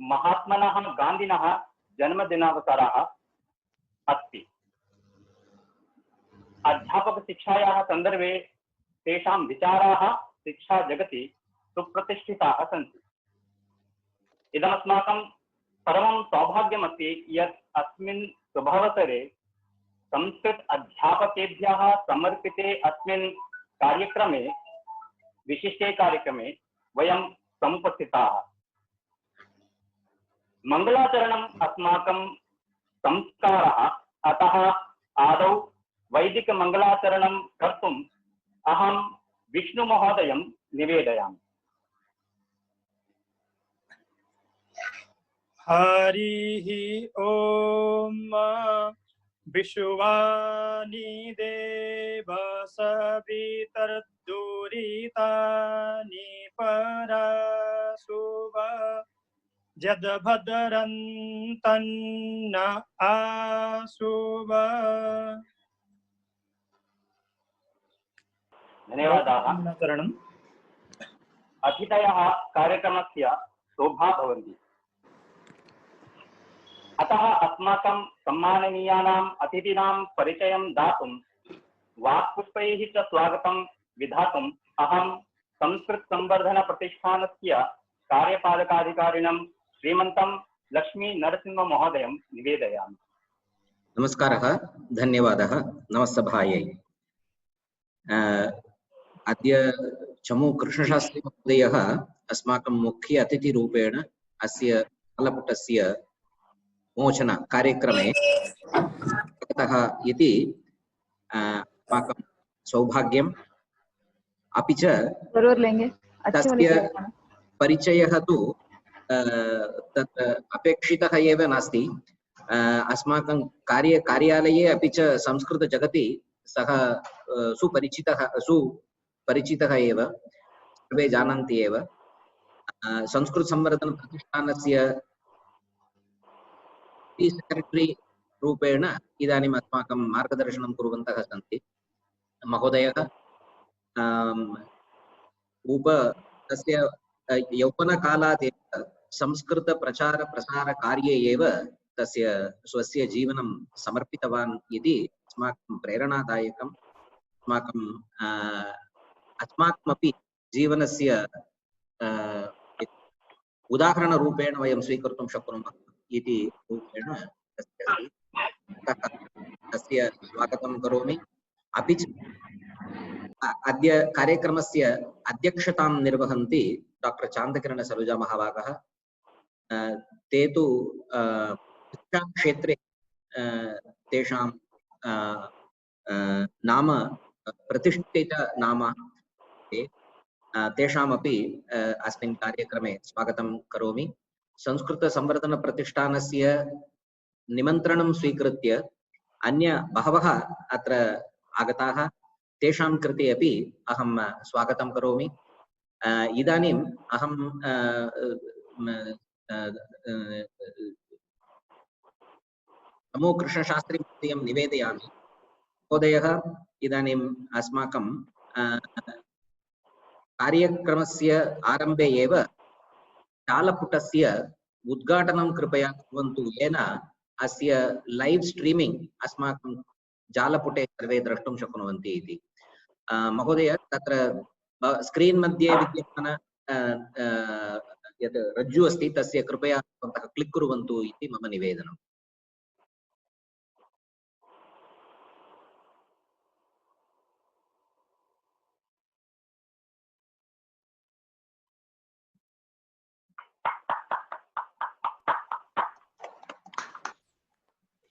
महात्मनः गान्धिनः जन्मदिनावसरः अस्ति। अध्यापकशिक्षायाः सन्दर्भे तेषां विचाराः शिक्षा जगति सुप्रतिष्ठिताः सन्ति। इदमस्माकं परमं सौभाग्यमस्ति यत् अस्मिन् शुभावसरे संस्कृत अध्यापकेभ्यः समर्पिते अस्मिन् कार्यक्रमे विशिष्टे कार्यक्रमे वयं समुपस्थिताः। मङ्गलाचरणम् अस्माकं संस्कारः, अतः आदौ वैदिकमङ्गलाचरणं कर्तुम् अहं विष्णुमहोदयं निवेदयामि। हरिः ओम विश्वानि देव सवितर्दुरितानि परशुभ जदभद्रन्तन्न आशुभ। धन्यवादाः। अतिथयः कार्यक्रमस्य शोभा भवन्ति, अतः अस्माकं सम्माननीयानाम् अतिथीनां परिचयं दातुं वाक्पुष्पैः च स्वागतं विधातुम् अहं संस्कृतसंवर्धनप्रतिष्ठानस्य कार्यपालकाधिकारिणं श्रीमन्तं लक्ष्मीनरसिंहमहोदयं निवेदयामि। नमस्कारः, धन्यवादः, नमस्सभायै। अद्य चमू कृष्णशास्त्री महोदयः अस्माकं मुख्य अतिथिरूपेण अस्य फलपुटस्य मोचन कार्यक्रमे आगतः इति अस्माकं सौभाग्यम्। अपि च तस्य परिचयः तु तत् अपेक्षितः एव नास्ति। अस्माकं कार्यालये अपि च संस्कृतजगति सः सुपरिचितः एव, सर्वे जानन्ति एव। संस्कृतसंवर्धनप्रतिष्ठानस्य सेक्रेटरी रूपेण इदानीम् अस्माकं मार्गदर्शनं कुर्वन्तः सन्ति। महोदयः तस्य यौवनकालात् एव संस्कृतप्रचारप्रसारकार्ये एव तस्य स्वस्य जीवनं समर्पितवान् इति अस्माकं प्रेरणादायकम्। अस्माकमपि जीवनस्य उदाहरणरूपेण वयं स्वीकर्तुं शक्नुमः इति रूपेण तस्य स्वागतं करोमि। अपि च अद्य कार्यक्रमस्य अध्यक्षतां निर्वहन्ति डॉक्टर चान्दकिरण सरोजा महाभागः। ते तु शिक्षाक्षेत्रे तेषां नाम प्रतिष्ठित नाम, तेषामपि अस्मिन् कार्यक्रमे स्वागतं करोमि। संस्कृतसंवर्धनप्रतिष्ठानस्य निमन्त्रणं स्वीकृत्य अन्य बहवः अत्र आगताः, तेषां कृते अपि अहं स्वागतं करोमि। इदानीम् अहं चमू कृष्णशास्त्री महोदयं निवेदयामि। महोदयः इदानीम् अस्माकं कार्यक्रमस्य आरम्भे एव जालपुटस्य उद्घाटनं कृपया कुर्वन्तु, येन अस्य लैव् स्ट्रीमिंग् अस्माकं जालपुटे सर्वे द्रष्टुं शक्नुवन्ति इति। महोदय, तत्र स्क्रीन् मध्ये विद्यमान यत् रज्जु अस्ति तस्य कृपया भवन्तः क्लिक् कुर्वन्तु इति मम निवेदनम्।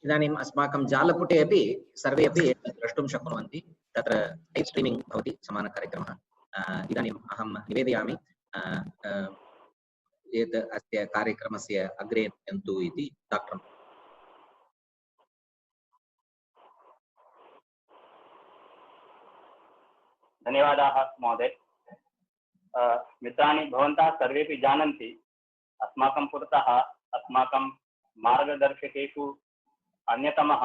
इदानीम् अस्माकं जालपुटे अपि सर्वे अपि द्रष्टुं शक्नुवन्ति। तत्र लैव् स्ट्रीमिंग् भवति समानकार्यक्रमः। इदानीम् अहं निवेदयामि यत् अस्य कार्यक्रमस्य अग्रे नयन्तु इति। डाक्टर् धन्यवादाः महोदय। मित्राणि, भवन्तः सर्वेपि जानन्ति अस्माकं पुरतः अस्माकं मार्गदर्शकेषु अन्यतमः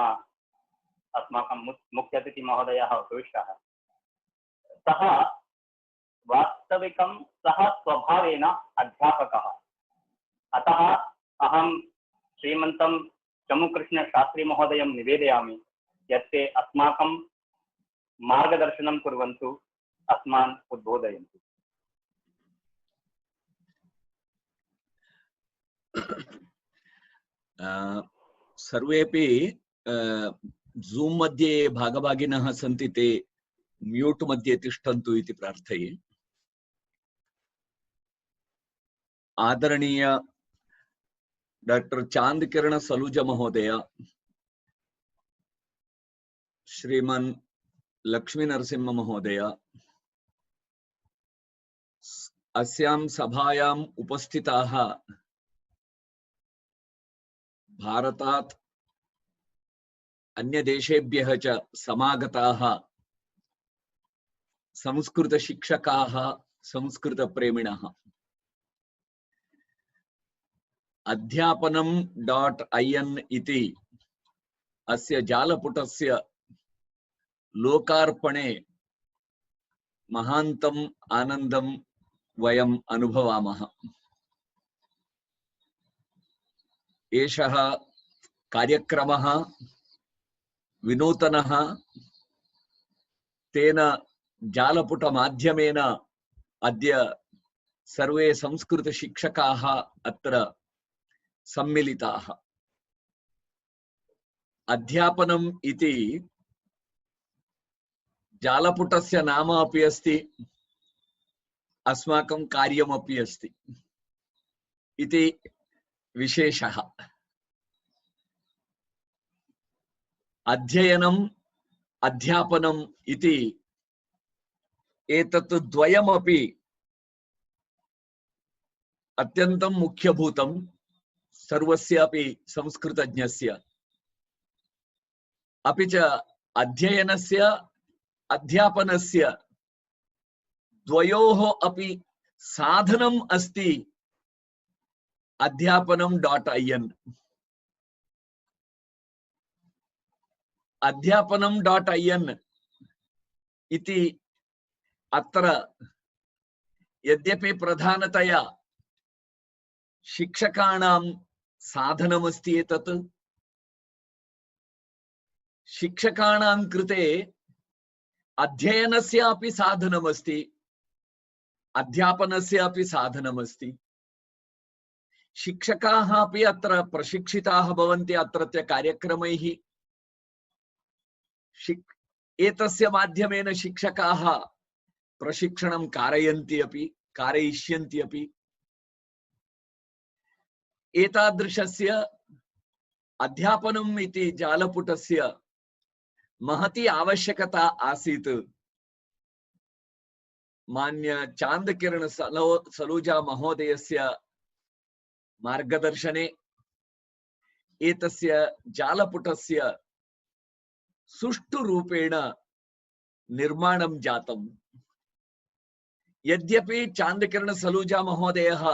अस्माकं मुख्य अतिथि महोदयः उपविष्टः। सः वास्तविकं सः स्वभावेन अध्यापकः, अतः अहं श्रीमन्तं चमुकृष्णशास्त्री महोदयं निवेदयामि यत् ते अस्माकं मार्गदर्शनं कुर्वन्तु, अस्मान् उद्बोधयन्तु। सर्वेपि ज़ूम् मध्ये भागभागिनः सन्ति ते म्यूट् मध्ये तिष्ठन्तु इति प्रार्थये। आदरणीय डॉक्टर चांदकिरण सलूजा महोदय, श्रीमन् लक्ष्मी नरसिंह महोदय, अस्यां सभायाम् उपस्थिताः भारतात् अन्यदेशेभ्यः च समागताः संस्कृतशिक्षकाः, संस्कृतप्रेमिणः, अध्यापनं.in इति अस्य जालपुटस्य लोकार्पणे महान्तम् आनन्दं वयम् अनुभवामः। एषः कार्यक्रमः विनूतनः, तेन जालपुटमाध्यमेन अद्य सर्वे संस्कृतशिक्षकाः अत्र सम्मिलिताः। अध्यापनम् इति जालपुटस्य नाम अपि अस्ति, अस्माकं कार्यमपि अस्ति इति विशेषः। अध्ययनम् अध्यापनम् इति एतत् द्वयमपि अत्यन्तं मुख्यभूतं सर्वस्यापि संस्कृतज्ञस्य। अपि च अध्ययनस्य अध्यापनस्य द्वयोः अपि साधनम् अस्ति अध्यापनं.in। अध्यापनं.in इति अत्र यद्यपि प्रधानतया शिक्षकाणां साधनमस्ति, एतत् शिक्षकाणां कृते अध्ययनस्य अपि साधनमस्ति, अध्यापनस्य अपि साधनमस्ति। शिक्षकाः अपि अत्र प्रशिक्षिताः भवन्ति अत्रत्य कार्यक्रमैः। एतस्य माध्यमेन शिक्षकाः प्रशिक्षणं कारयन्ति अपि, कारयिष्यन्ति अपि। एतादृशस्य अध्यापनम् इति जालपुटस्य महती आवश्यकता आसीत्। मान्य चांदकिरण सलूजा महोदयस्य मार्गदर्शने एतस्य जालपुटस्य सुष्ठुरूपेण निर्माणं जातम्। यद्यपि चांदकिरण सलूजा महोदयः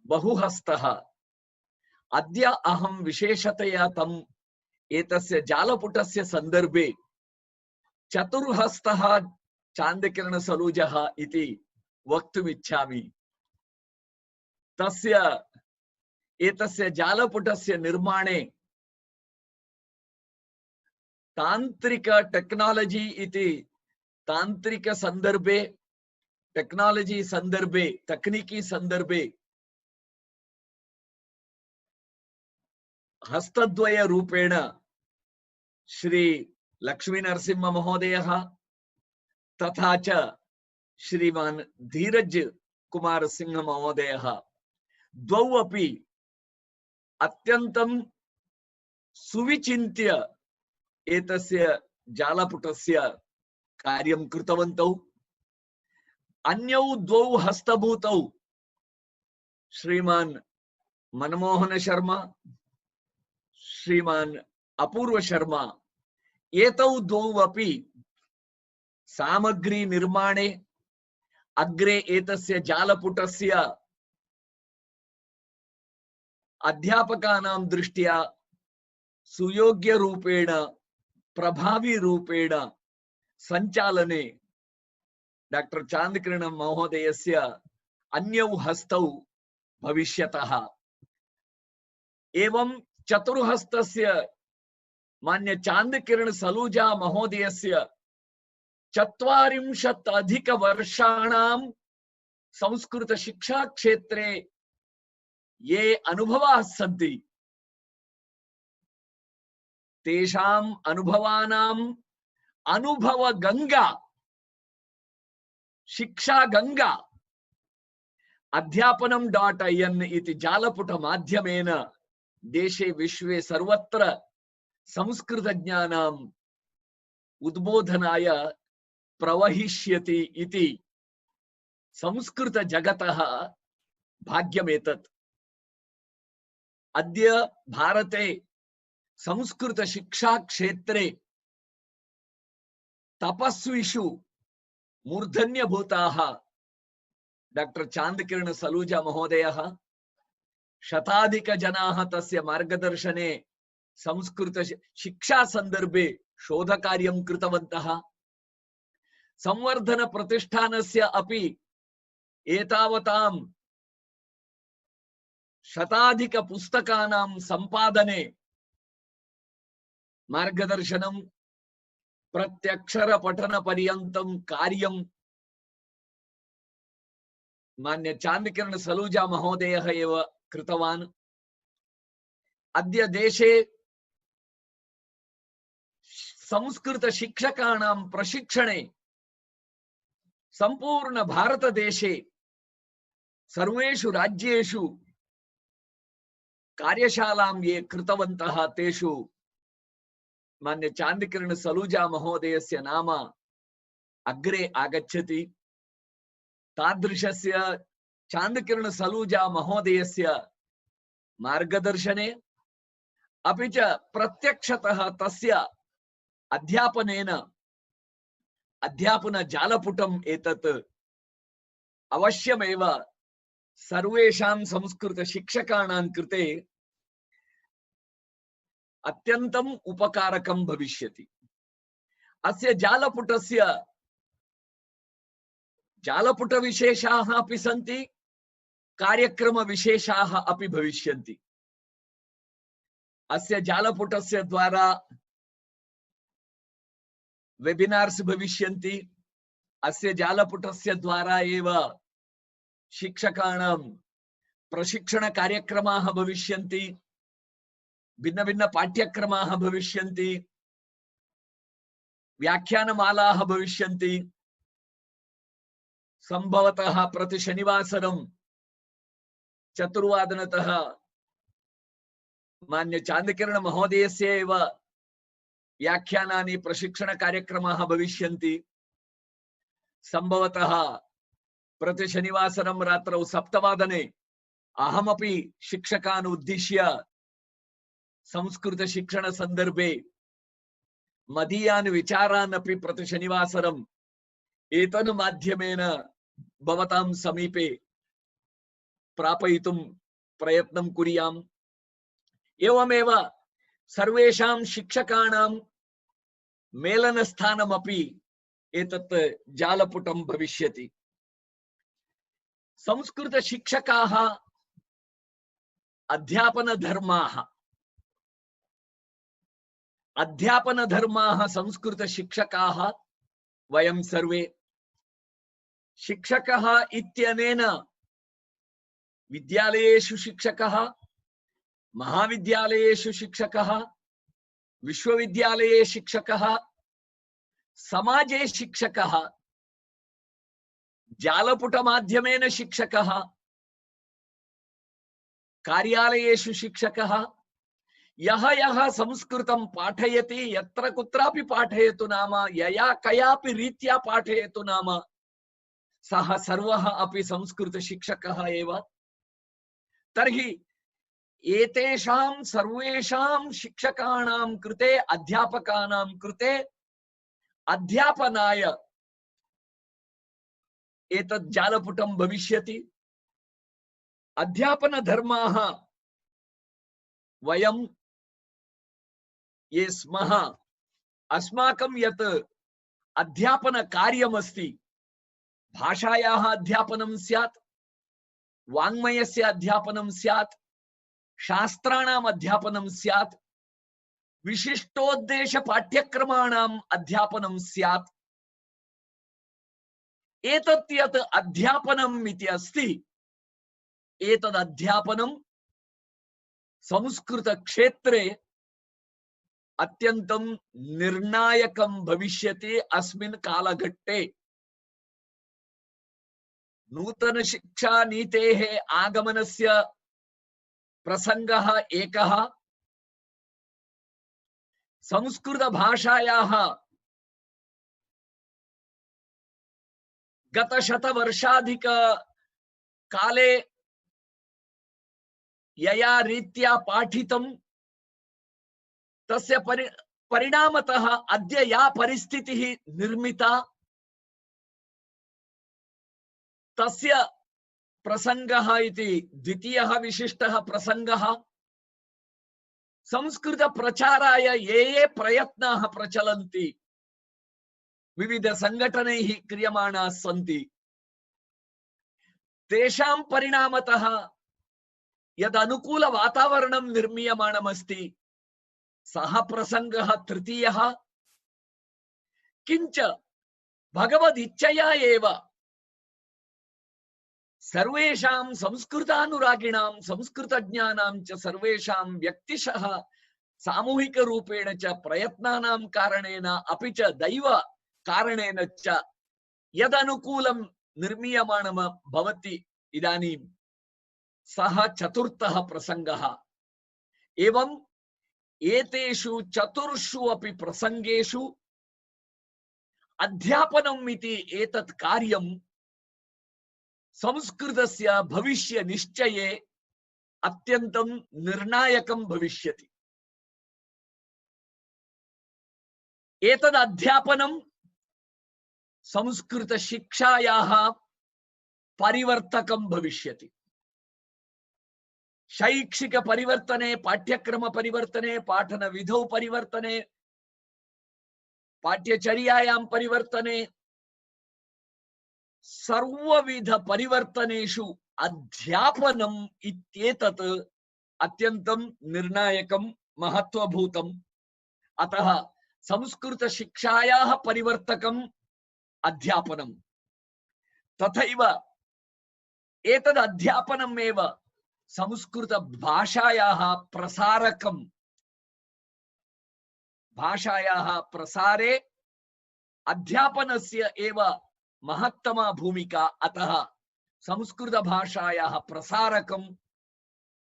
बहुहस्तः, अद्य अहं विशेषतया तम् एतस्य जालपुटस्य संदर्भे चतुर्हस्तः चांदकिरण सलूजः इति वक्तुमिच्छामि। तस्य एतस्य जालपुटस्य निर्माणे तांत्रिक टेक्नोलॉजी इति तांत्रिक संदर्भे, टेक्नोलॉजी संदर्भे, तकनीकी संदर्भे हस्तद्वय रूपेण श्री लक्ष्मी नरसिंह महोदयः तथा च श्रीमान धीरज कुमार सिंह महोदयः द्वौ अपि अत्यन्तं सुविचिन्त्य एतस्य जालपुटस्य कार्यं कृतवन्तौ। अन्यौ द्वौ हस्तभूतौ श्रीमान मनमोहन शर्मा, श्रीमान अपूर्व शर्मा, एतौ द्वौ अपि सामग्री निर्माणे अग्रे एतस्य जालपुटस्य अध्यापकानां दृष्ट्या सुयोग्य रूपेण, प्रभावी रूपेण संचालने डॉक्टर चांदकिरण महोदयस्य अन्यौ हस्तौ भविष्यतः। एवं चतुर्हस्तस्य मान्य चांदकिरण सलूजा महोदयस्य 40 अधिकवर्षाणां संस्कृत शिक्षा क्षेत्रे ये अनुभवाः सन्ति तेषाम् अनुभवानाम् अनुभव गंगा शिक्षा गंगा अध्यापनम्.in इति जालपुट माध्यमेन देशे विश्वे सर्वत्र संस्कृत ज्ञानम् उद्बोधनाय प्रवहिष्यति इति संस्कृत जगतः भाग्यमेतत्। अद्य भारते संस्कृत शिक्षा क्षेत्रे तपस्विषु मूर्धन्यभूताः डॉक्टर चांदकिरण सलूजा महोदयः, शताधिकजनाः तस्य मार्गदर्शने संस्कृत शिक्षा संदर्भे शोधकार्यं कृतवन्तः। संवर्धन प्रतिष्ठानस्य अपि एतावतां शताधिक पुस्तकानां संपादने मार्गदर्शनं प्रत्यक्षर पठन पर्यन्तं कार्यं मान्य चांदकिरण सलूजा महोदयः एव कृतवान्। अद्य देशे संस्कृत शिक्षकाणां प्रशिक्षणे संपूर्ण भारत देशे सर्वेषु राज्येषु कार्यशालां ये कृतवन्तः तेषु मान्य चांदकिरण सलूजा महोदयस्य नाम अग्रे आगच्छति। तादृशस्य चांदकिरण सलूजा महोदयस्य मार्गदर्शने अपि च प्रत्यक्षतः तस्य अध्यापनेन अध्यापन जालपुटम् एतत् अवश्यमेव सर्वेषां संस्कृत शिक्षकाणां कृते अत्यन्तम् उपकारकं भविष्यति। अस्य जालपुटस्य जालपुट विशेषाः अपि सन्ति, कार्यक्रम विशेषाः अपि भविष्यन्ति। अस्य जालपुटस्य द्वारा वेबिनार्स भविष्यन्ति। अस्य जालपुटस्य द्वारा एव शिक्षकाणां प्रशिक्षण कार्यक्रमाः भविष्यन्ति, भिन्न भिन्न पाठ्यक्रमाः भविष्यन्ति, व्याख्यानमालाः भविष्यन्ति। संभवतः प्रति शनिवासरं 4:00 मान्य चांदकिरण महोदयस्य एव व्याख्यानानि प्रशिक्षण कार्यक्रमाः भविष्यन्ति। संभवतः प्रति शनिवासरं रात्रौ 7:00 अहमपि शिक्षकान् उद्दिश्य संस्कृत शिक्षण संदर्भे मदीयान् विचारान् अपि प्रति शनिवासरं एतन् माध्यमेन भवतां समीपे प्रापयितुं प्रयत्नं कुर्याम्। एवमेव सर्वेषां शिक्षकाणां मेलनस्थानमपि एतत् जालपुटं भविष्यति। संस्कृत शिक्षकाः अध्यापन धर्माः संस्कृत शिक्षकाः वयं सर्वे। शिक्षकः इत्यनेन विद्यालयेषु शिक्षकः, महाविद्यालयेषु शिक्षकः, विश्वविद्यालये शिक्षकः, समाजे शिक्षकः, जालपुट माध्यमेन शिक्षकः, कार्यालयेषु शिक्षकः, यः संस्कृतं पाठयति, यत्र कुत्रापि पाठयतु नाम, यया कयापि रीत्या पाठयतु नाम, सः सर्वः अपि संस्कृत शिक्षकः एव। तर्हि एतेषां सर्वेषां शिक्षकाणां कृते, अध्यापकानां कृते अध्यापनाय एतत् जालपुटं भविष्यति। अध्यापन धर्माः वयं ये स्मः, अस्माकं यत् अध्यापन कार्यमस्ति, भाषायाः अध्यापनं स्यात्, वाङ्मयस्य अध्यापनं स्यात्, शास्त्राणाम् अध्यापनं स्यात्, विशिष्टोद्देश पाठ्यक्रमाणाम् अध्यापनं स्यात्। एतत् यत् अध्यापनम् इति अस्ति, एतद् अध्यापनं संस्कृत क्षेत्रे अत्यन्तं निर्णायकं भविष्यति। अस्मिन् कालघट्टे नूतन शिक्षा नीतेः आगमनस्य प्रसंगः एकः, संस्कृत भाषायाः गत शतवर्षाधिक काले यया रीत्या पाठितं तस्य परिणामतः अद्य या परिस्थितिः निर्मिता तस्य प्रसंगः इति द्वितीयः विशिष्टः प्रसंगः। संस्कृत प्रचाराय ये प्रयत्नाः प्रचलन्ति, विविध संघटनैः क्रियमाणाः सन्ति, तेषां परिणामतः यद् अनुकूल वातावरणं निर्मीयमाणमस्ति सः प्रसंगः तृतीयः। किञ्च भगवदिच्छया एव सर्वेषां संस्कृतानुरागिणां संस्कृतज्ञानां च सर्वेषां व्यक्तिशः सामूहिक रूपेण च प्रयत्नानां कारणेन अपि च दैव कारणेन च यदनुकूलं निर्मीयमाणं भवति इदानीं सः चतुर्थः प्रसंगः। एवं एतेषु चतुर्षु अपि प्रसंगेषु अध्यापनम् इति एतत् कार्यं संस्कृतस्य भविष्य निश्चये अत्यन्तं निर्णायकं भविष्यति। एतद् अध्यापनं संस्कृत शिक्षायाः परिवर्तकं भविष्यति। शैक्षिक परिवर्तने, पाठ्यक्रम परिवर्तने, पाठन विधौ परिवर्तने, पाठ्यचर्यायां परिवर्तने, सर्वविध परिवर्तनेषु अध्यापनम् इत्येतत् अत्यन्तं निर्णायकं महत्वभूतम्। अतः संस्कृत शिक्षायाः परिवर्तकम् अध्यापनम्। तथैव एतद् अध्यापनमेव संस्कृत भाषायाः प्रसारकम्। भाषायाः प्रसारे अध्यापनस्य एव महत्तमा भूमिका। अतः संस्कृत भाषायाः प्रसारकम्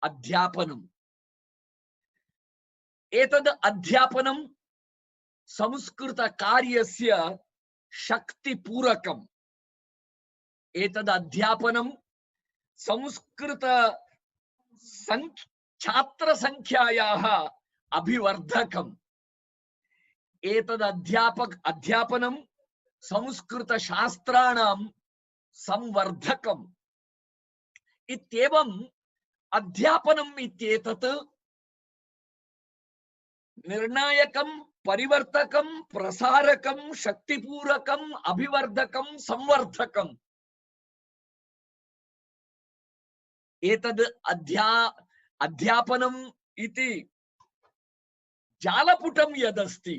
अध्यापनम्। एतद् अध्यापनं संस्कृत कार्यस्य शक्तिपूरकम्। एतद् अध्यापनं संस्कृत छात्र संख्यायाः अभिवर्धकम्। एतद् अध्यापनं संस्कृत शास्त्राणां संवर्धकम्। इत्येवम् अध्यापनम् इत्येतत् निर्णायकं, परिवर्तकं, प्रसारकं, शक्तिपूरकं, अभिवर्धकं, संवर्धकम्। एतद् अध्यापनम् इति जालपुटं यदस्ति,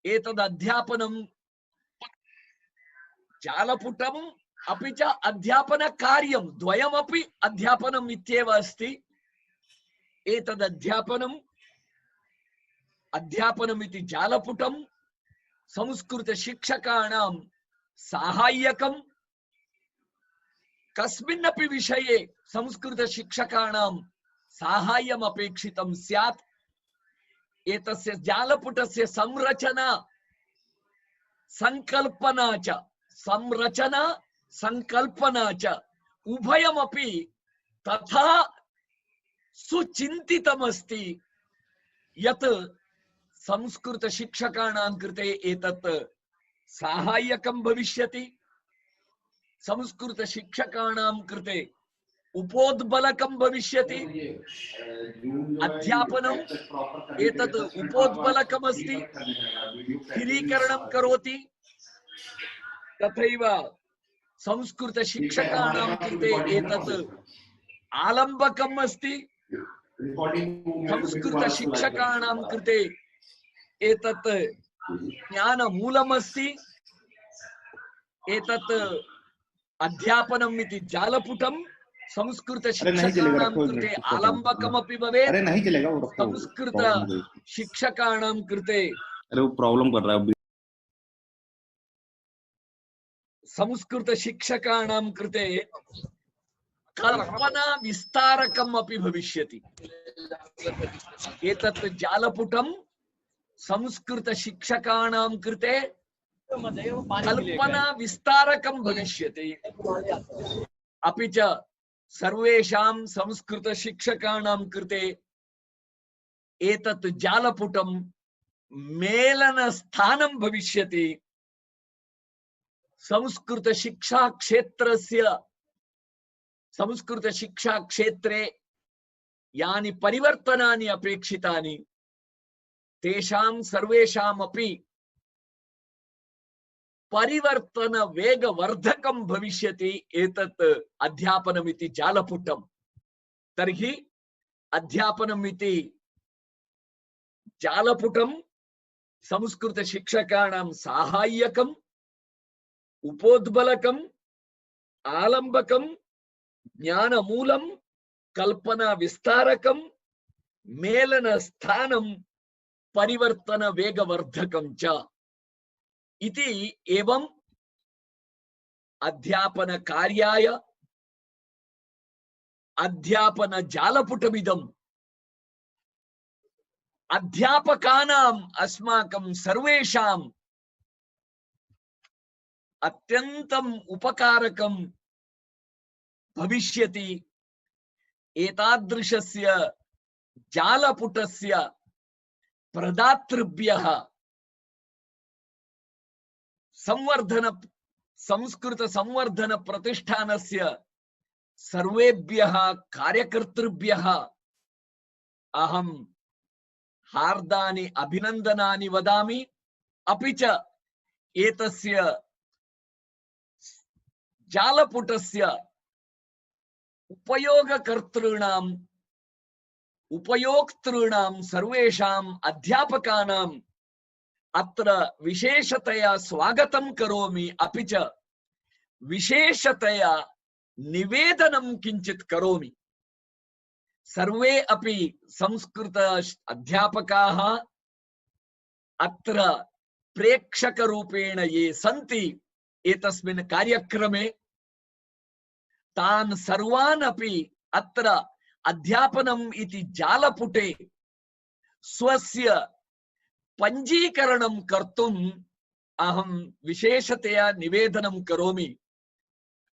एतद् अध्यापनं जालपुटम् अपि च अध्यापनकार्यं द्वयमपि अध्यापनम् इत्येव अस्ति। एतद् अध्यापनमिति जालपुटं संस्कृत शिक्षकाणां साहाय्यकं। कस्मिन्नपि विषये संस्कृत शिक्षकाणां साहाय्यम् अपेक्षितं स्यात्। एतस्य जालपुटस्य संरचना संकल्पना च उभयमपि तथा सुचिन्तितमस्ति यत् संस्कृत शिक्षकाणां कृते एतत् साहाय्यकं भविष्यति, संस्कृत शिक्षकाणां कृते उपोद्बलकं भविष्यति। अध्यापनम् एतत् उपोद्बलकमस्ति, स्थिरीकरणं करोति। तथैव संस्कृत शिक्षकाणां कृते एतत् आलम्बकम् अस्ति, संस्कृत शिक्षकाणां कृते एतत् ज्ञानमूलमस्ति। एतत् अध्यापनम् इति जालपुटं संस्कृत शिक्षकाणां कृते आलम्बकमपि भवेत्। अरे नहीं चलेगा वो, संस्कृत शिक्षकाणां कृते अरे वो प्रॉब्लम कर रहा है। संस्कृत शिक्षकाणां कृते कल्पना विस्तारकम् अपि भविष्यति। एतत् जालपुटं संस्कृत शिक्षकाणां कृते कल्पना विस्तारकं भविष्यति। अपि च सर्वेषां संस्कृत शिक्षकाणां कृते एतत् जालपुटं मेलनस्थानं भविष्यति। संस्कृत शिक्षा क्षेत्रे यानि परिवर्तनानि अपेक्षितानि तेषां सर्वेषामपि परिवर्तन वेगवर्धकं भविष्यति एतत् अध्यापनमिति जालपुटं। तर्हि अध्यापनमिति जालपुटं संस्कृत शिक्षकाणां साहाय्यकम्, उपोद्बलकम्, आलम्बकं, ज्ञानमूलं, कल्पना विस्तारकं, मेलनस्थानं, परिवर्तन वेगवर्धकं च इति एवं अध्यापन कार्याय अध्यापन जालपुटमिदं अध्यापकानाम् अस्माकं सर्वेषाम् अत्यन्तम् उपकारकं भविष्यति। एतादृशस्य जालपुटस्य प्रदातृभ्यः संस्कृत संवर्धन प्रतिष्ठानस्य सर्वेभ्यः कार्यकर्तृभ्यः अहं हार्दानि अभिनन्दनानि वदामि। अपि च एतस्य जालपुटस्य उपयोक्तॄणां सर्वेषाम् अध्यापकानाम् अत्र विशेषतया स्वागतं करोमि। अपि च विशेषतया निवेदनं किञ्चित् करोमि। सर्वे अपि संस्कृत अध्यापकाः अत्र प्रेक्षकरूपेण ये सन्ति एतस्मिन् कार्यक्रमे तान् सर्वान् अपि अत्र अध्यापनम् इति जालपुटे स्वस्य पञ्जीकरणं कर्तुम् अहं विशेषतया निवेदनं करोमि।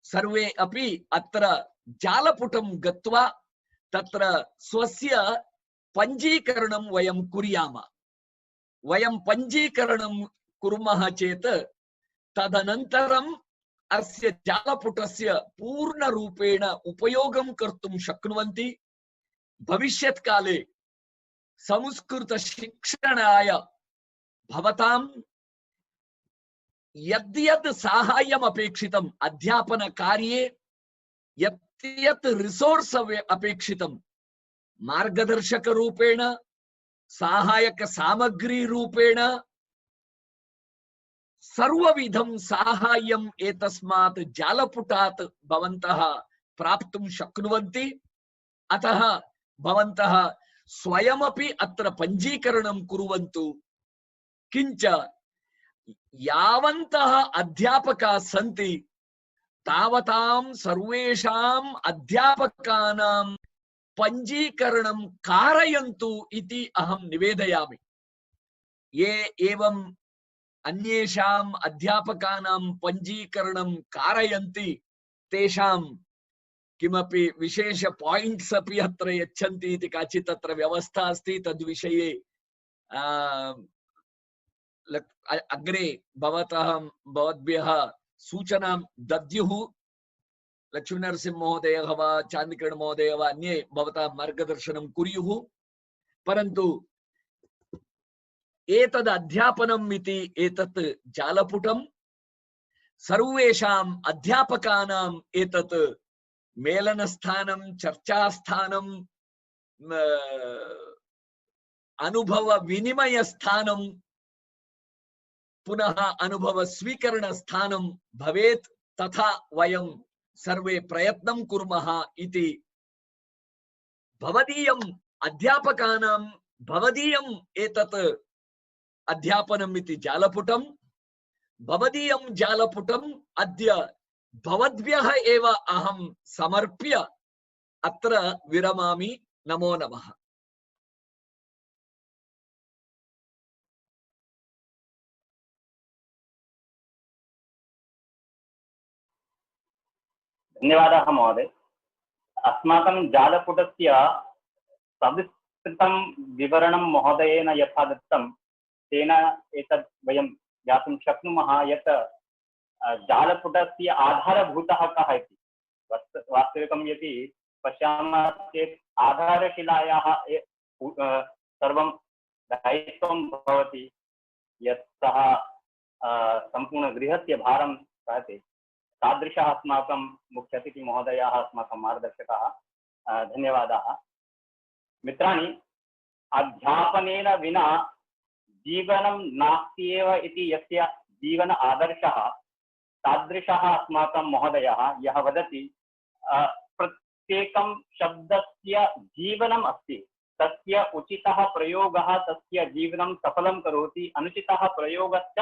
सर्वे अपि अत्र जालपुटं गत्वा तत्र स्वस्य पञ्जीकरणं वयं कुर्याम। वयं पञ्जीकरणं कुर्मः चेत् तदनन्तरम् अस्य जालपुटस्य पूर्णरूपेण उपयोगं कर्तुं शक्नुवन्ति। भविष्यत्काले संस्कृत शिक्षणाय भवतां यद्यत् साहाय्यम् अपेक्षितम्, अध्यापन कार्ये यत् रिसोर्स अपेक्षितं, मार्गदर्शक रूपेण, साहाय्यक सामग्री रूपेण सर्वविधं साहाय्यम् एतस्मात् जालपुटात् भवन्तः प्राप्तुं शक्नुवन्ति। अतः भवन्तः स्वयमपि अत्र पञ्जीकरणं कुर्वन्तु। किञ्च यावन्तः अध्यापकाः सन्ति तावतां सर्वेषाम् अध्यापकानां पञ्जीकरणं कारयन्तु इति अहं निवेदयामि। ये एवं अन्येषाम् अध्यापकानां पञ्जीकरणं कारयन्ति तेषां किमपि विशेष पॉइंट्स अपि अत्र यच्छन्ति इति काचित् अत्र व्यवस्था अस्ति। तद्विषये अग्रे भवद्भ्यः सूचनां दद्युः। लक्ष्मीनरसिंह महोदयः वा चान्दिकिरण महोदयः वा अन्ये भवतां मार्गदर्शनं कुर्युः। परन्तु एतद् अध्यापनम् इति एतत् जालपुटं सर्वेषाम् अध्यापकानाम् एतत् मेलनस्थानं, चर्चास्थानं, अनुभव विनिमय स्थानं पुनः अनुभव स्वीकरण स्थानं भवेत्, तथा वयं सर्वे प्रयत्नं कुर्मः इति भवदीयम् अध्यापकानां भवदीयम् एतत् अध्यापनम् इति जालपुटं, भवदीयं जालपुटम् अद्य भवद्भ्यः एव अहं समर्प्य अत्र विरमामि। नमो नमः। धन्यवादाः महोदय। अस्माकं जालपुटस्य सविस्तृतं विवरणं महोदयेन यथा दत्तं तेन एतत् वयं ज्ञातुं शक्नुमः यत् जालपुटस्य आधारभूतः कः इति। वास्तविकं यदि पश्यामः चेत् आधारशिलायाः सर्वं दायित्वं भवति, यत् सः सम्पूर्णगृहस्य भारं वहति। तादृशः अस्माकं मुख्य अतिथि महोदयाः अस्माकं मार्गदर्शकाः। धन्यवादाः। मित्राणि, अध्यापनेन विना जीवनं नास्ति एव इति यस्य जीवन आदर्शः, तादृशः अस्माकं महोदयः यः वदति प्रत्येकं शब्दस्य जीवनम् अस्ति, तस्य उचितः प्रयोगः तस्य जीवनं सफलं करोति, अनुचितः प्रयोगश्च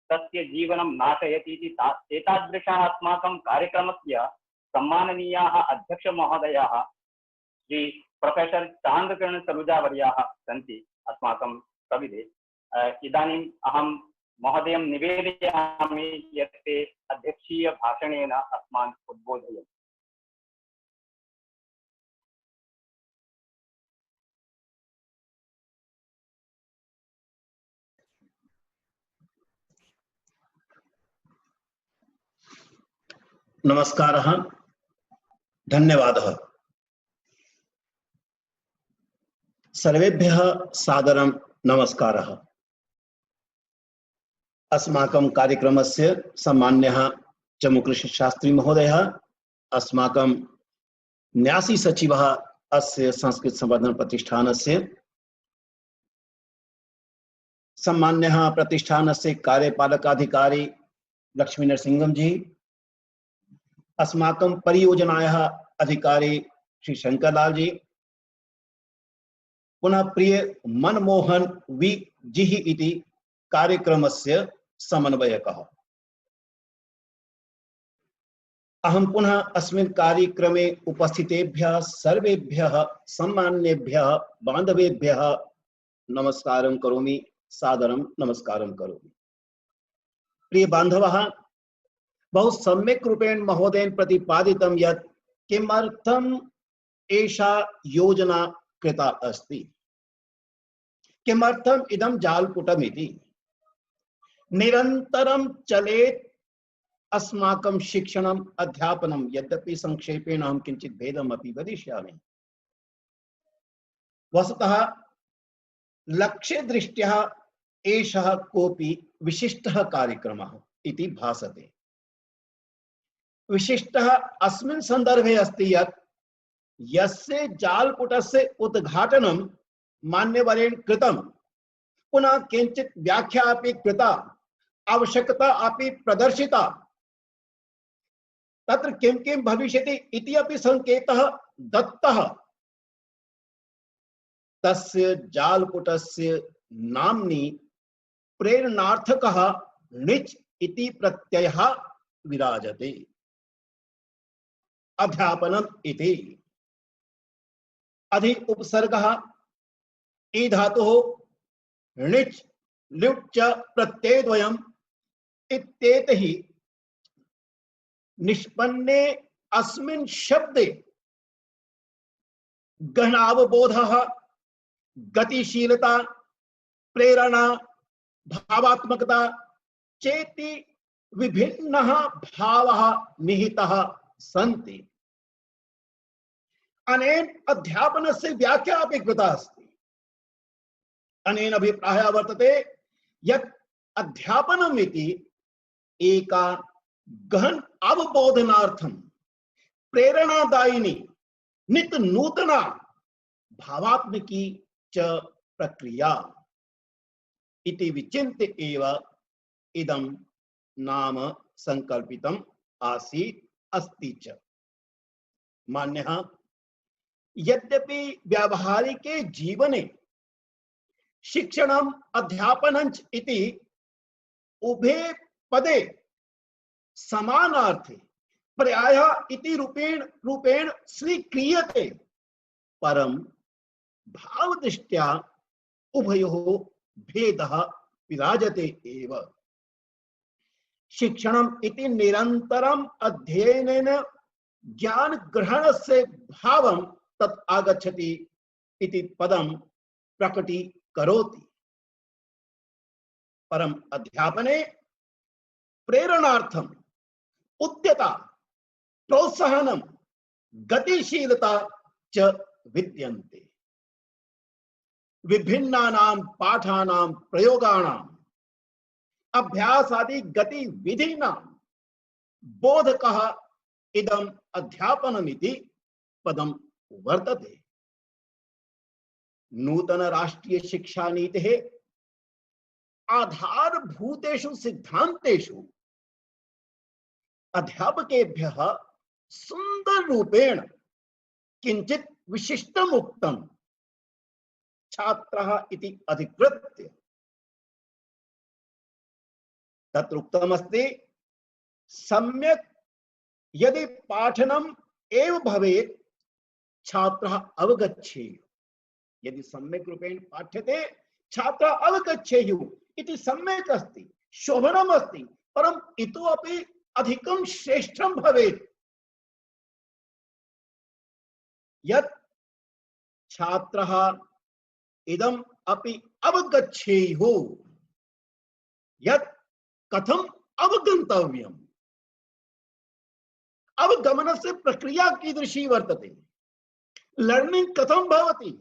तस्य जीवनं नाशयति इति एतादृशः अस्माकं कार्यक्रमस्य सम्माननीयाः अध्यक्षमहोदयाः श्री प्रोफेसर् चान्द्रकिरण सलूजावर्याः सन्ति अस्माकं सविधे। इदानीम् अहं महोदयं निवेदयामि यत् ते अध्यक्षीयभाषणेन अस्मान् उद्बोधयन्ति। नमस्कारः, धन्यवादः। सर्वेभ्यः सादरं नमस्कारः। अस्माकं कार्यक्रमस्य सम्मान्यः चमुकृष्णशास्त्री महोदयः, अस्माकं न्यासी सचिवः अस्य संस्कृत संवर्धन प्रतिष्ठानस्य, सम्मान्यः प्रतिष्ठानस्य कार्यपालकाधिकारी लक्ष्मीनरसिंहं जी, अस्माकं परियोजनायाः अधिकारी श्री शंकरलाल जी, पुनः प्रिय मनमोहन वी जी इति कार्यक्रमस्य समन्वयकः। अहं पुनः अस्मिन् कार्यक्रमे उपस्थितेभ्यः सर्वेभ्यः सम्मान्येभ्यः बान्धवेभ्यः नमस्कारं करोमि, सादरं नमस्कारं करोमि। प्रिय बान्धवः, बहु सम्यक् रूपेण महोदयेन प्रतिपादितं यत् किमर्थम् एषा योजना कृता अस्ति, किमर्थम् इदं जालपुटम् इति। निरन्तरं चलेत् अस्माकं शिक्षणम् अध्यापनं, यद्यपि संक्षेपेण अहं किञ्चित् भेदम् अपि वदिष्यामि। वस्तुतः लक्ष्यदृष्ट्या एषः कोऽपि विशिष्टः कार्यक्रमः इति भासते। विशिष्टः अस्मिन् सन्दर्भे अस्ति यत् यस्य जालपुटस्य उद्घाटनं मान्यवरेण कृतं, पुनः किञ्चित् व्याख्या अपि कृता, आवश्यकता अपि प्रदर्शिता, तत्र किं किं भविष्यति इति अपि संकेतः दत्तः। तस्य जालपुटस्य नाम्नि प्रेरणार्थकः णिच् इति प्रत्ययः विराजते। अध्यापनम् इति अधि उपसर्गः ई धातुः णिच् ल्युट् च प्रत्ययद्वयम् इत्येतैः निष्पन्ने अस्मिन् शब्दे गहनावबोधः, गतिशीलता, प्रेरणा, भावात्मकता चेति विभिन्नः भावः निहितः सन्ति। अनेन अध्यापनस्य व्याख्या अपि कृता अस्ति। अनेन अभिप्रायः वर्तते यत् अध्यापनम् इति एका गहन अवबोधनार्थं प्रेरणादायिनी नित्य नूतना भावात्मकी च प्रक्रिया इति विचिन्त्य एव इदं नाम संकल्पितम् आसीत् अस्ति च। मान्यः यद्यपि व्यावहारिके जीवने शिक्षणम् अध्यापनञ्च इति उभे पदे समानार्थे प्रायः इति रूपेण स्वीक्रियते, परं भावदृष्ट्या उभयोः भेदः विराजते एव। शिक्षणम् इति निरन्तरम् अध्ययनेन ज्ञान ग्रहणस्य भावं तत् आगच्छति इति पदं प्रकटीकरोति, परम् अध्यापने प्रेरणार्थम् उद्यता, प्रोत्साहनं, गतिशीलता च विद्यन्ते। विभिन्नानां पाठानां प्रयोगाणां अभ्यासादि गतिविधीनां बोधकः इदम् अध्यापनमिति पदं वर्तते। नूतन राष्ट्रीय शिक्षा नीतेः आधारभूतेषु सिद्धान्तेषु अध्यापकेभ्यः सुंदर रूपेण किंचित विशिष्टम् उक्तं। छात्रः इति अधिकृत्य तत्र उक्तमस्ति, सम्यक् यदि पाठनम् एव भवेत् छात्रः अवगच्छेयुः। यदि सम्यक् रूपेण पाठ्यते छात्रः अवगच्छेयुः इति सम्यक् अस्ति, शोभनम् अस्ति, परम् इतोपि अधिकं श्रेष्ठं भवेत् यत् छात्रः इदम् अपि अवगच्छेयुः यत् कथम् अवगन्तव्यम्, अवगमनस्य प्रक्रिया कीदृशी वर्तते, लर्निंग कथं भवति।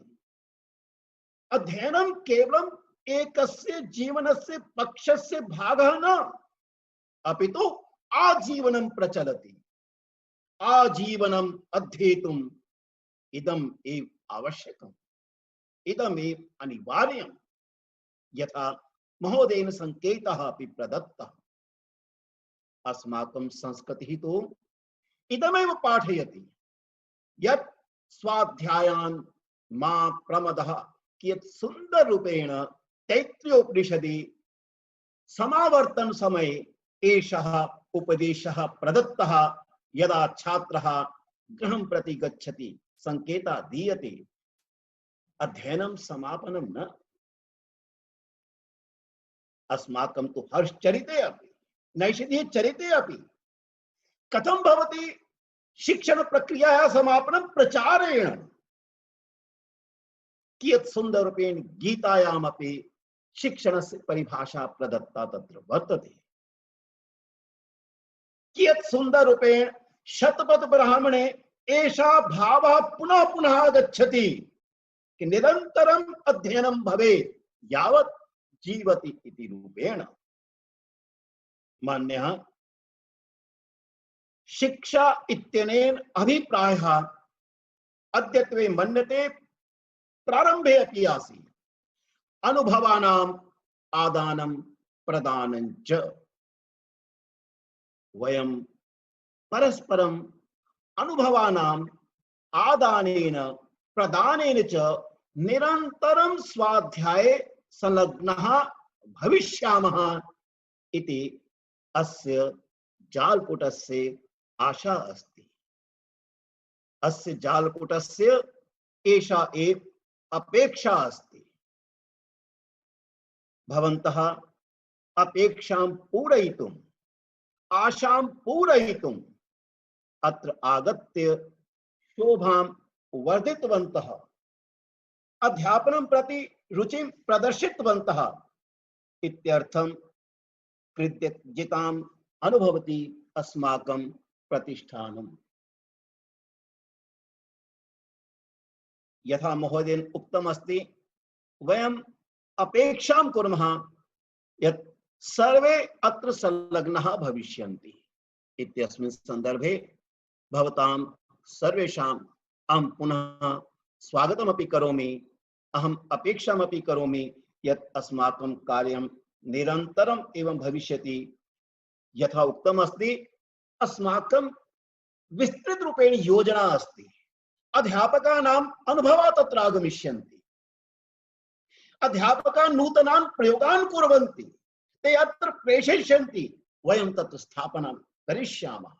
अध्ययनं केवलम् एकस्य जीवनस्य पक्षस्य भागः न, अपितु आजीवनं प्रचलति। आजीवनम् अध्येतुम् इदम् एव आवश्यकम्, इदमेव अनिवार्यम्। यथा महोदयेन संकेतः अपि प्रदत्तः, अस्माकं संस्कृतिः तु इदमेव पाठयति यत् स्वाध्यायान् मा प्रमदः। कियत् सुंदर रूपेण तैत्तिरीयोपनिषदि समावर्तन समये एषः उपदेशः प्रदत्तः। यदा छात्रः गृहं प्रति गच्छति संकेतः दीयते, अध्ययनं समापनं न। अस्माकं तु हर्षचरिते अपि नैषधीयचरिते अपि कथं भवति शिक्षण प्रक्रियायाः समापनं प्रचारेण। कियत् सुंदर रूपेण गीतायामपि शिक्षणस्य परिभाषा प्रदत्ता तत्र वर्तते। कियत् सुंदर रूपेण शतपथ ब्राह्मणे एषा भावः पुनः पुनः आगच्छति कि निरन्तरम् अध्ययनं भवेत् यावत् जीवति इति रूपेण। मान्यः शिक्षा इत्यनेन अभिप्रायः अद्यत्वे मन्यते, प्रारंभे अपि आसीत्, अनुभवानाम् आदानं प्रदानं च। वयं परस्परम् अनुभवानाम् आदानेन प्रदानेन च निरन्तरं स्वाध्याये संलग्नः भविष्यामः इति अस्य जालपुटस्य आशा अस्ति। अस्य जालपुटस्य एषा एव अपेक्षा अस्ति। भवन्तः अपेक्षां पूरयितुम्, आशां पूरयितुम् अत्र आगत्य शोभां वर्धितवन्तः, अध्यापनं प्रति रुचिं प्रदर्शितवन्तः इत्यर्थं कृतज्ञताम् अनुभवति अस्माकं प्रतिष्ठानम्। यथा महोदयेन उक्तमस्ति, वयम् अपेक्षां कुर्मः यत् सर्वे अत्र संलग्नाः भविष्यन्ति। इत्यस्मिन् सन्दर्भे भवतां सर्वेषाम् अहं पुनः स्वागतमपि करोमि, अहम् अपेक्षामपि करोमि यत् अस्माकं कार्यं निरन्तरम् एवं भविष्यति। यथा उक्तम् अस्ति, अस्माकं विस्तृत रूपेण योजना अस्ति। अध्यापकानाम् अनुभवः तत्र आगमिष्यन्ति, अध्यापकाः नूतनान् प्रयोगान् कुर्वन्ति, ते अत्र प्रेषयिष्यन्ति, वयं तत्र स्थापनं करिष्यामः।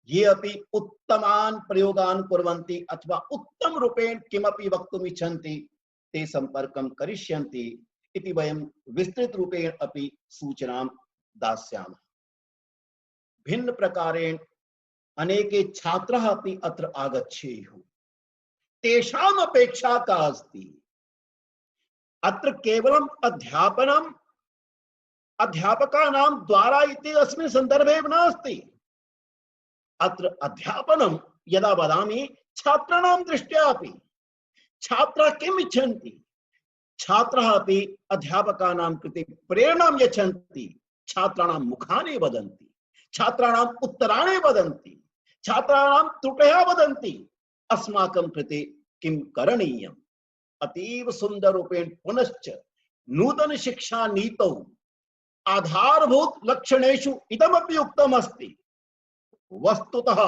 ये अपि उत्तमान् प्रयोगान् कुर्वन्ति अथवा उत्तम रूपेण किमपि वक्तुम् इच्छन्ति, ते सम्पर्कं करिष्यन्ति इति वयं विस्तृत रूपेण अपि सूचनां दास्यामः। भिन्न प्रकारेण अनेके छात्राः अपि अत्र आगच्छेयुः। तेषाम् अपेक्षा का अस्ति? अत्र केवलम् अध्यापकानां द्वारा इति अस्मिन् सन्दर्भे नास्ति। अत्र अध्यापनं यदा वदामि छात्राणां दृष्ट्या अपि। छात्राः किम् इच्छन्ति? छात्राः अपि अध्यापकानां कृते प्रेरणां यच्छन्ति, छात्राणां मुखानि वदन्ति, छात्राणाम् उत्तराणि वदन्ति, छात्राणां त्रुटयः वदन्ति, अस्माकं कृते किं करणीयम्। अतीव सुन्दररूपेण पुनश्च नूतन शिक्षा नीतौ आधारभूत लक्षणेषु इदमपि उक्तम् अस्ति। वस्तुतः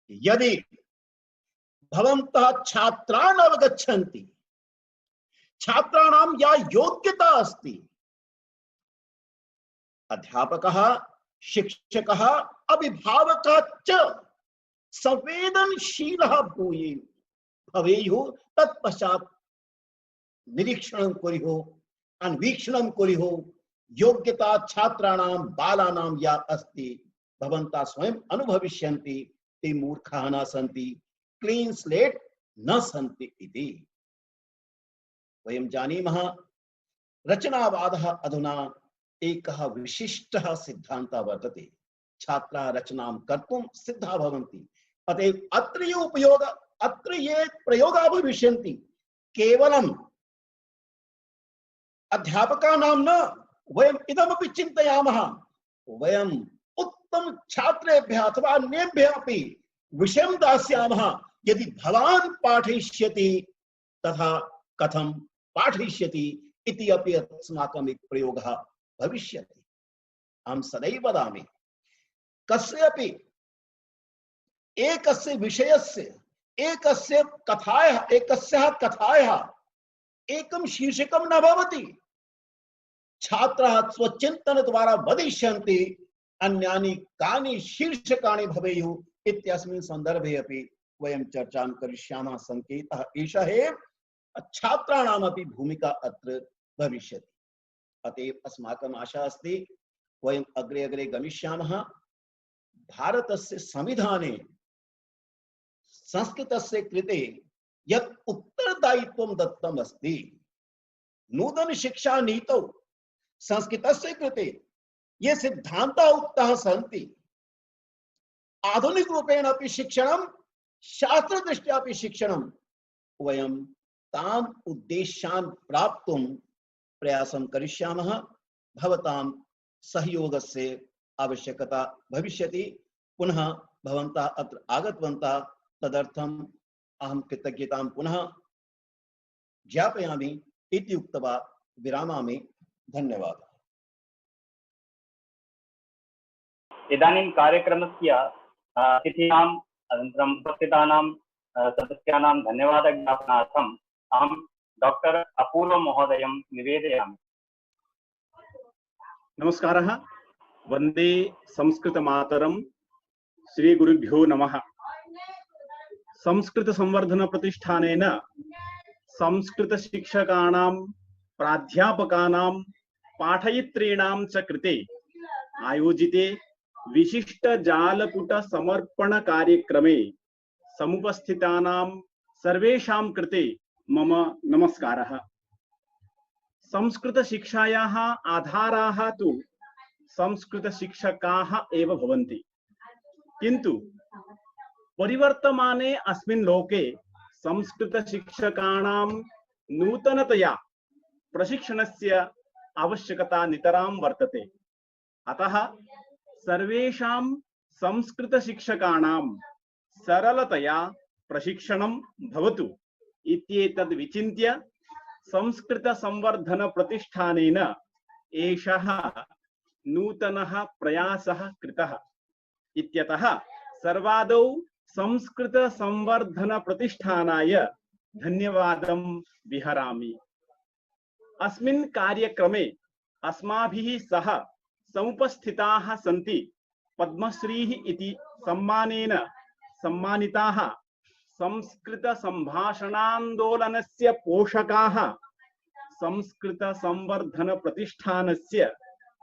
यदि भवन्तः छात्रान् अवगच्छन्ति, छात्राणां या योग्यता अस्ति, अध्यापकः, शिक्षकः, अभिभावकः च संवेदनशीलः भवेयुः। तत्पश्चात् निरीक्षणं कुर्युः, अन्वीक्षणं कुर्युः। योग्यता छात्राणां बालानां या अस्ति, भवन्तः स्वयं अनुभविष्यन्ति, ते मूर्खाः न सन्ति, क्लीन स्लेट न सन्ति इति। वयं जानीमः, रचनावादः अधुना एकः विशिष्टः सिद्धान्तः वर्तते। छात्राः रचनां कर्तुं सिद्धाः भवन्ति। अतएव अत्र ये प्रयोगाः भविष्यन्ति, केवलम् अध्यापकानां न, वयम् इदमपि चिन्तयामः, वयम् उत्तम छात्रेभ्यः अथवा अन्येभ्यः अपि विषयं दास्यामः। यदि भवान् पाठयिष्यति तथा कथं पाठयिष्यति इति अपि अस्माकम् एक प्रयोगः भविष्यति। अहं सदैव वदामि, कस्यापि एकस्य विषयस्य, एकस्य कथायाः एकं शीर्षकं न भवति। छात्राः स्वचिन्तनद्वारा वदिष्यन्ति अन्यानि कानि शीर्षकाणि भवेयुः इत्यस्मिन् सन्दर्भे अपि वयं चर्चां करिष्यामः। संकेतः एषः एव, छात्राणामपि भूमिका अत्र भविष्यति। अतएव अस्माकम् आशा अस्ति, वयम् अग्रे अग्रे गमिष्यामः। भारतस्य संविधाने संस्कृतस्य कृते यत् उत्तरदायित्वं दत्तम् अस्ति, नूतन शिक्षा नीतौ संस्कृतस्य कृते ये सिद्धान्ताः उक्ताः सन्ति, आधुनिक रूपेण अपि शिक्षणं, शास्त्रदृष्ट्या अपि शिक्षणं, वयं तान् उद्देश्यान् प्राप्तुं प्रयासं करिष्यामः। भवतां सहयोगस्य आवश्यकता भविष्यति। पुनः भवन्तः अत्र आगतवन्तः, तदर्थम् अहं कृतज्ञतां पुनः ज्ञापयामि इति उक्त्वा विरामामि। धन्यवादः। इदानीं कार्यक्रमस्य अतिथीनाम् अनन्तरम् उपस्थितानां सदस्यानां धन्यवादज्ञापनार्थम् अहं डॉक्टर अपूर्व महोदयं निवेदयामि। नमस्कारः। वन्दे संस्कृतमातरं। श्री गुरुभ्यो नमः। संस्कृत संवर्धन प्रतिष्ठानेन संस्कृत शिक्षकाणां, प्राध्यापकानां, पाठयित्रीणां च कृते आयोजिते विशिष्ट जालपुट समर्पण कार्यक्रमे समुपस्थितानां सर्वेषां कृते मम नमस्कारः। संस्कृत शिक्षायाः आधाराः तु संस्कृत शिक्षकाः एव भवन्ति, किन्तु परिवर्तमाने अस्मिन् लोके संस्कृत शिक्षकाणां नूतनतया प्रशिक्षणस्य आवश्यकता नितरां वर्तते। अतः सर्वेषां संस्कृत शिक्षकाणां सरलतया प्रशिक्षणं भवतु इत्येतद् विचिन्त्य संस्कृतसंवर्धनप्रतिष्ठानेन एषः नूतनः प्रयासः कृतः इत्यतः सर्वादौ संस्कृतसंवर्धनप्रतिष्ठानाय धन्यवादं विहरामि। अस्मिन् कार्यक्रमे अस्माभिः सह समुपस्थिताः सन्ति पद्मश्रीः इति सम्मानेन सम्मानिताः संस्कृतसम्भाषणान्दोलनस्य पोषकाः, संस्कृतसंवर्धनप्रतिष्ठानस्य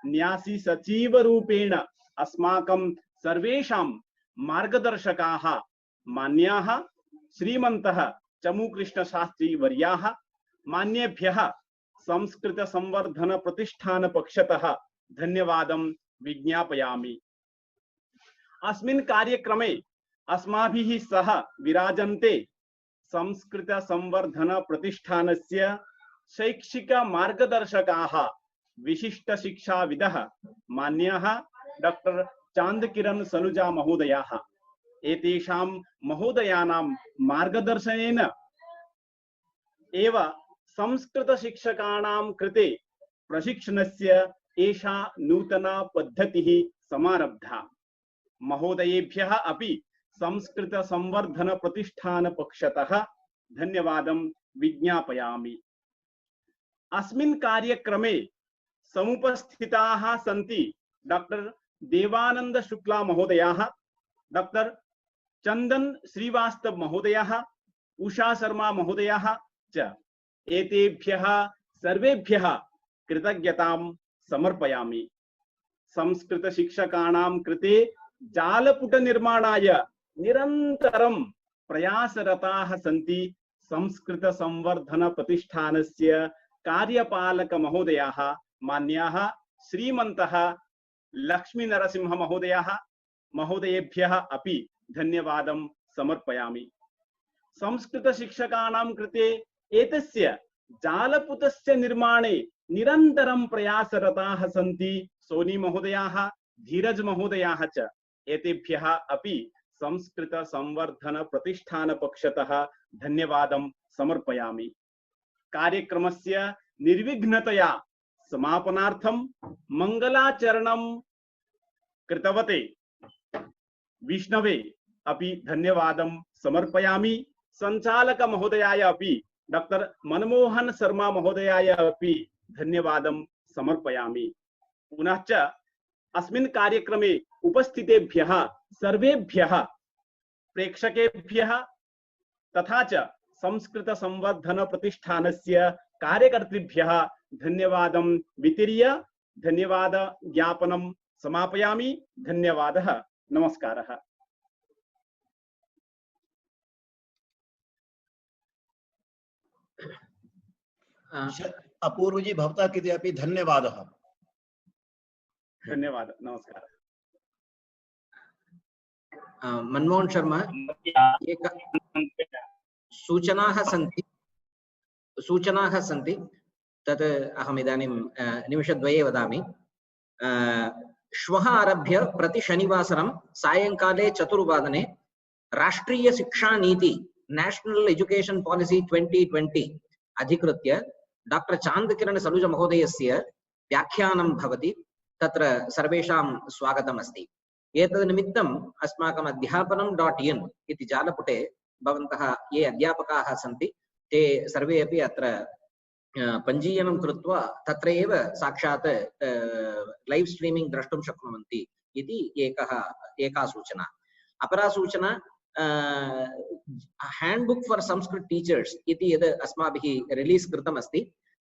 न्यासी सचिवरूपेण अस्माकं सर्वेषां मार्गदर्शकाः मान्याः श्रीमन्तः चमुकृष्णशास्त्री वर्याः, मान्येभ्यः संस्कृतसंवर्धनप्रतिष्ठानपक्षतः धन्यवादं विज्ञापयामि। अस्मिन् कार्यक्रमे अस्माभिः सह विराजन्ते संस्कृतसंवर्धनप्रतिष्ठानस्य शैक्षिकमार्गदर्शकाः विशिष्टशिक्षाविदः मान्याः डॉक्टर चांदकिरण सलूजा महोदयाः। एतेषां महोदयानां मार्गदर्शनेन एव संस्कृतशिक्षकाणां कृते प्रशिक्षणस्य एषा नूतना पद्धतिः समारब्धा। महोदयेभ्यः अपि संस्कृतसंवर्धनप्रतिष्ठानपक्षतः धन्यवादं विज्ञापयामि। अस्मिन् कार्यक्रमे समुपस्थिताः सन्ति डॉक्टर देवानंद शुक्ला महोदयाः, डॉक्टर चंदन श्रीवास्तव महोदयाः, उषा शर्मा महोदयाः च। एतेभ्यः सर्वेभ्यः कृतज्ञतां समर्पयामि। संस्कृतशिक्षकाणां कृते जालपुटनिर्माणाय निरन्तरं प्रयासरताः सन्ति संस्कृतसंवर्धनप्रतिष्ठानस्य कार्यपालक महोदयाः मान्याः श्रीमन्तः लक्ष्मीनरसिंह महोदयाः। महोदयेभ्यः अपि धन्यवादं समर्पयामि। संस्कृतशिक्षकाणां कृते एतस्य जालपुटस्य निर्माणे निरन्तरं प्रयासरताः सन्ति सोनी महोदयाः, धीरज महोदयाः च। एतेभ्यः अपि संस्कृतसंवर्धनप्रतिष्ठानपक्षतः धन्यवादं समर्पयामि। कार्यक्रमस्य निर्विघ्नतया समापनार्थं मंगलाचरणं कृतवते विष्णवे अपि धन्यवादं समर्पयामि। संचालक महोदयाय अपि डॉक्टर मनमोहन शर्मा महोदयाय अपि धन्यवादं समर्पयामि। पुनश्च अस्मिन् कार्यक्रमे उपस्थितेभ्यः सर्वेभ्यः प्रेक्षकेभ्यः तथा च संस्कृतसंवर्धनप्रतिष्ठानस्य कार्यकर्तृभ्यः धन्यवादं वितीर्य धन्यवाद ज्ञापनं समापयामि। धन्यवादः। नमस्कारः। अपूर्व जी भवता कृते अपि धन्यवादः। धन्यवाद। नमस्कार। मनमोहन शर्मा, एक सूचनाः सन्ति तत् अहम् इदानीं निमिषद्वये वदामि। श्वः आरभ्य प्रति शनिवासरं सायंकाले 4 राष्ट्रीय शिक्षा नीति नेशनल एजुकेशन पॉलिसी 2020 अधिकृत्य डॉक्टर चांदकिरण सलूजा महोदयस्य व्याख्यानं भवति। तत्र सर्वेषां स्वागतम् अस्ति। एतद् निमित्तम् अस्माकम् अध्यापनं.in इति जालपुटे भवन्तः ये अध्यापकाः सन्ति ते सर्वे अपि अत्र पञ्जीयनं कृत्वा तत्र एव साक्षात् लैव् स्ट्रीमिंग् द्रष्टुं शक्नुवन्ति इति एका सूचना। अपरा सूचना, हैंडबुक फॉर संस्कृत टीचर्स इति यद् अस्माभिः रिलीस् कृतम् अस्ति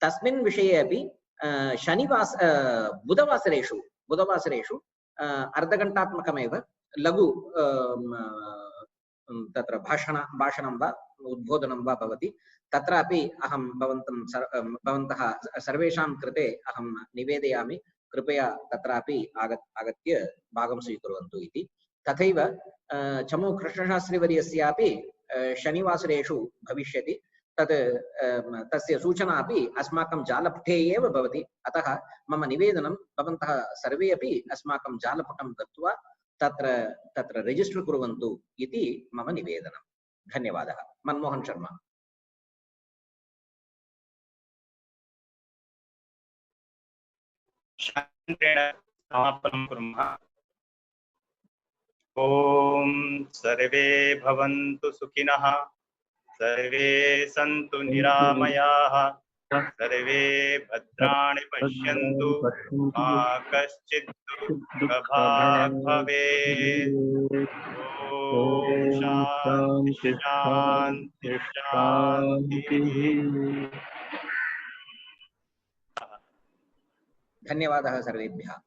तस्मिन् विषये अपि बुधवासरेषु अर्धघण्टात्मकमेव लघु तत्र भाषणं वा उद्बोधनं वा भवति। तत्रापि अहं भवन्तः सर्वेषां कृते अहं निवेदयामि, कृपया तत्रापि आगत्य भागं स्वीकुर्वन्तु इति। तथैव चमू कृष्णशास्त्रीवर्यस्यापि शनिवासरेषु भविष्यति। तस्य सूचना अपि अस्माकं जालपुटे एव भवति। अतः मम निवेदनं, भवन्तः सर्वे अपि अस्माकं जालपुटं गत्वा तत्र रजिस्टर् कुर्वन्तु इति मम निवेदनम्। धन्यवादः। मनमोहन शर्मा। शान्त्रेण समापनं कुर्मः। ॐ सर्वे भवन्तु सुखिनः, सर्वे सन्तु निरामयाः, सर्वे भद्राणि पश्यन्तु, मा कश्चित् दुःखभाग् भवेत्। ॐ शान्ति शान्ति शान्तिः। धन्यवादः सर्वेभ्यः।